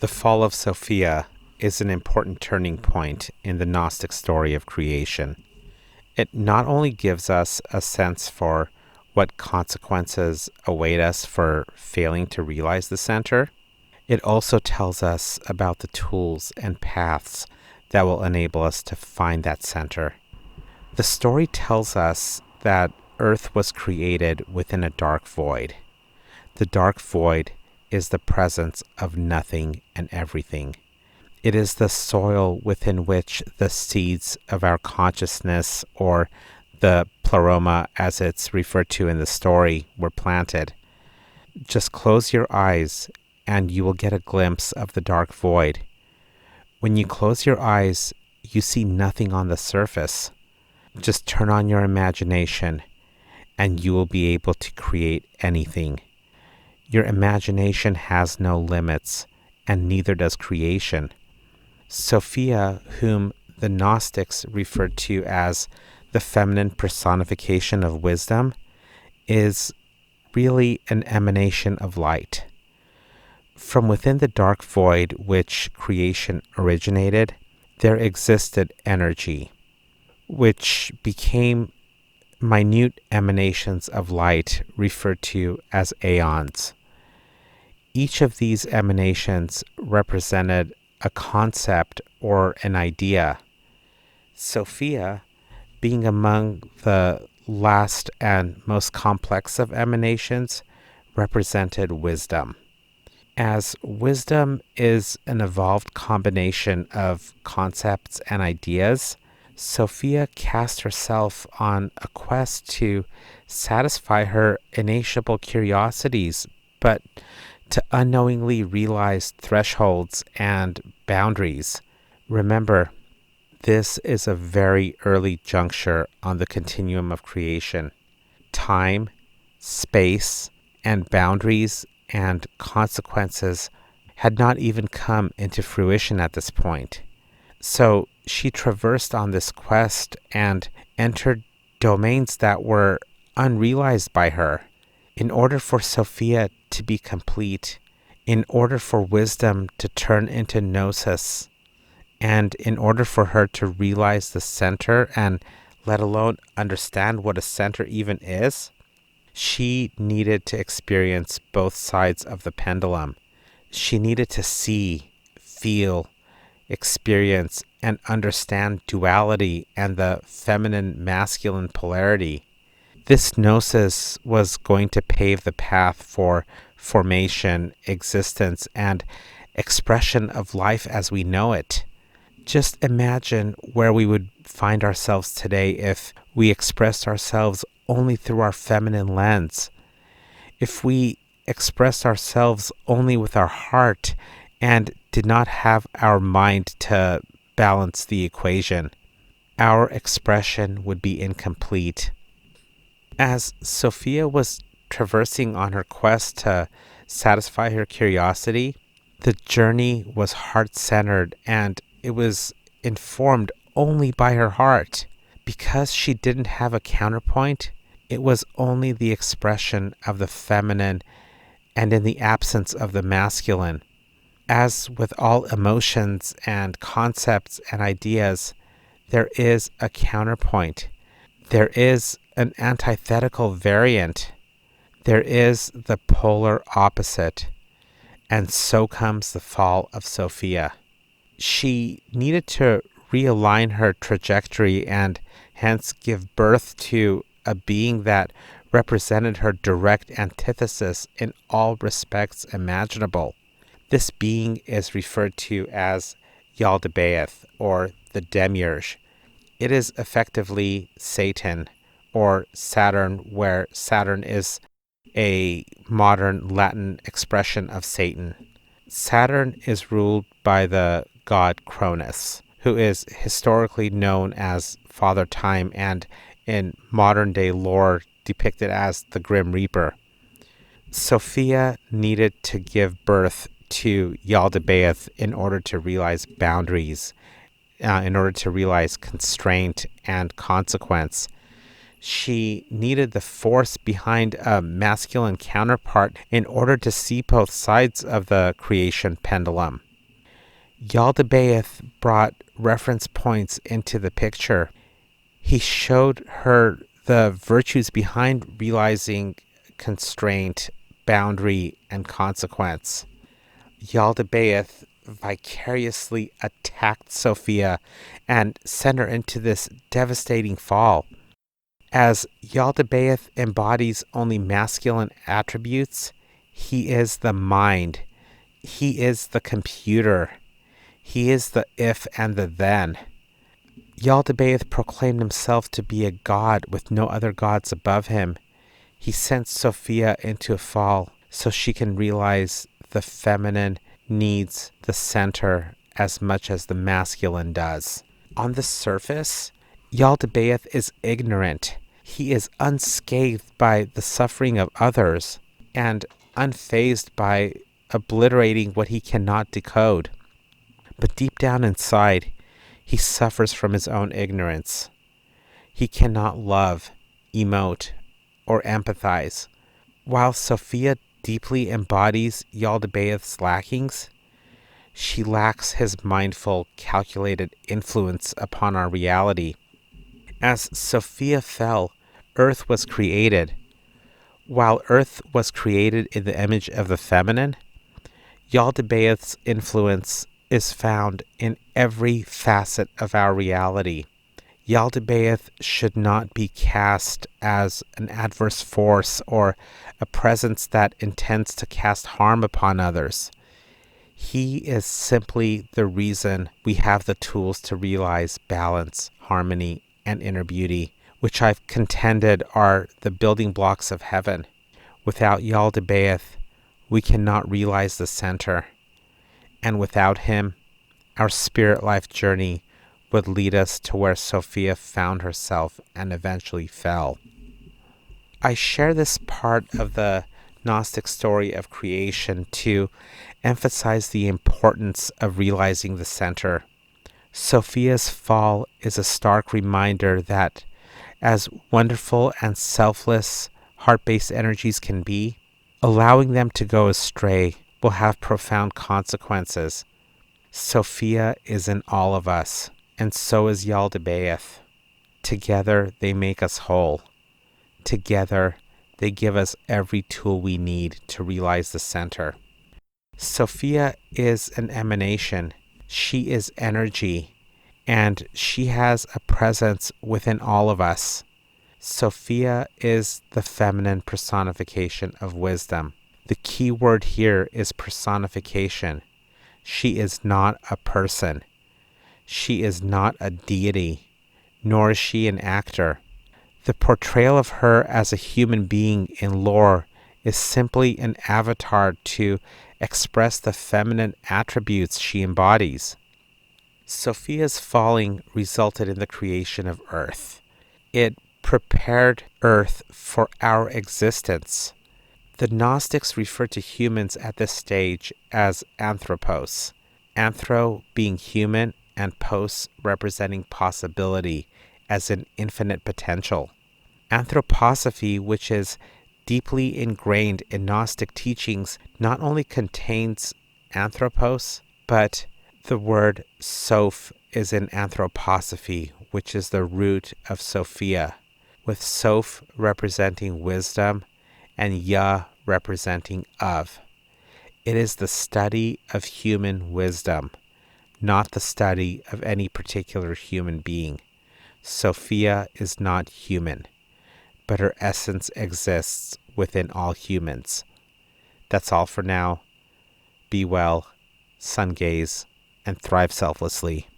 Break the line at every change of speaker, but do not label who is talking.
The fall of Sophia is an important turning point in the Gnostic story of creation. It not only gives us a sense for what consequences await us for failing to realize the center, it also tells us about the tools and paths that will enable us to find that center. The story tells us that Earth was created within a dark void. The dark void is the presence of nothing and everything. It is the soil within which the seeds of our consciousness, or the pleroma as it's referred to in the story, were planted. Just close your eyes and you will get a glimpse of the dark void. When you close your eyes, you see nothing on the surface. Just turn on your imagination and you will be able to create anything. Your imagination has no limits, and neither does creation. Sophia, whom the Gnostics referred to as the feminine personification of wisdom, is really an emanation of light. From within the dark void which creation originated, there existed energy, which became minute emanations of light referred to as aeons. Each of these emanations represented a concept or an idea. Sophia, being among the last and most complex of emanations, represented wisdom. As wisdom is an evolved combination of concepts and ideas, Sophia cast herself on a quest to satisfy her insatiable curiosities, but to unknowingly realize thresholds and boundaries. Remember, this is a very early juncture on the continuum of creation. Time, space, and boundaries and consequences had not even come into fruition at this point. So she traversed on this quest and entered domains that were unrealized by her. In order for Sophia to be complete, in order for wisdom to turn into gnosis, and in order for her to realize the center and let alone understand what a center even is, she needed to experience both sides of the pendulum. She needed to see, feel, experience, and understand duality and the feminine-masculine polarity. This gnosis was going to pave the path for formation, existence, and expression of life as we know it. Just imagine where we would find ourselves today if we expressed ourselves only through our feminine lens. If we expressed ourselves only with our heart and did not have our mind to balance the equation. Our expression would be incomplete. As Sophia was traversing on her quest to satisfy her curiosity, the journey was heart-centered and it was informed only by her heart. Because she didn't have a counterpoint, it was only the expression of the feminine and in the absence of the masculine. As with all emotions and concepts and ideas, there is a counterpoint. There is an antithetical variant. There is the polar opposite. And so comes the fall of Sophia. She needed to realign her trajectory and hence give birth to a being that represented her direct antithesis in all respects imaginable. This being is referred to as Yaldabaoth, or the Demiurge. It is effectively Satan, or Saturn, where Saturn is a modern Latin expression of Satan. Saturn is ruled by the god Cronus, who is historically known as Father Time and in modern day lore depicted as the Grim Reaper. Sophia needed to give birth to Yaldabaoth in order to realize boundaries, in order to realize constraint and consequence. She needed the force behind a masculine counterpart in order to see both sides of the creation pendulum. Yaldabaoth brought reference points into the picture. He showed her the virtues behind realizing constraint, boundary, and consequence. Yaldabaoth vicariously attacked Sophia and sent her into this devastating fall. As Yaldabaoth embodies only masculine attributes, he is the mind. He is the computer. He is the if and the then. Yaldabaoth proclaimed himself to be a god with no other gods above him. He sent Sophia into a fall so she can realize the feminine needs the center as much as the masculine does. On the surface, Yaldabaoth is ignorant. He is unscathed by the suffering of others and unfazed by obliterating what he cannot decode. But deep down inside, he suffers from his own ignorance. He cannot love, emote, or empathize. While Sophia deeply embodies Yaldabaoth's lackings, she lacks his mindful, calculated influence upon our reality. As Sophia fell, Earth was created. While Earth was created in the image of the feminine, Yaldabaoth's influence is found in every facet of our reality. Yaldabaoth should not be cast as an adverse force or a presence that intends to cast harm upon others. He is simply the reason we have the tools to realize balance, harmony, and inner beauty, which I've contended are the building blocks of heaven. Without Yaldabaoth, we cannot realize the center. And without him, our spirit life journey would lead us to where Sophia found herself and eventually fell. I share this part of the Gnostic story of creation to emphasize the importance of realizing the center. Sophia's fall is a stark reminder that as wonderful and selfless heart-based energies can be, allowing them to go astray will have profound consequences. Sophia is in all of us, and so is Yaldabaoth. Together they make us whole. Together they give us every tool we need to realize the center. Sophia is an emanation. She is energy, and she has a presence within all of us. Sophia is the feminine personification of wisdom. The key word here is personification. She is not a person. She is not a deity, nor is she an actor. The portrayal of her as a human being in lore is simply an avatar to express the feminine attributes she embodies. Sophia's falling resulted in the creation of Earth. It prepared Earth for our existence. The Gnostics refer to humans at this stage as anthropos. Anthro being human and pos representing possibility as an infinite potential. Anthroposophy, which is deeply ingrained in Gnostic teachings, not only contains anthropos, but the word Soph is in anthroposophy, which is the root of Sophia, with Soph representing wisdom and Ya representing of. It is the study of human wisdom, not the study of any particular human being. Sophia is not human, but her essence exists within all humans. That's all for now. Be well, sun gaze, and thrive selflessly.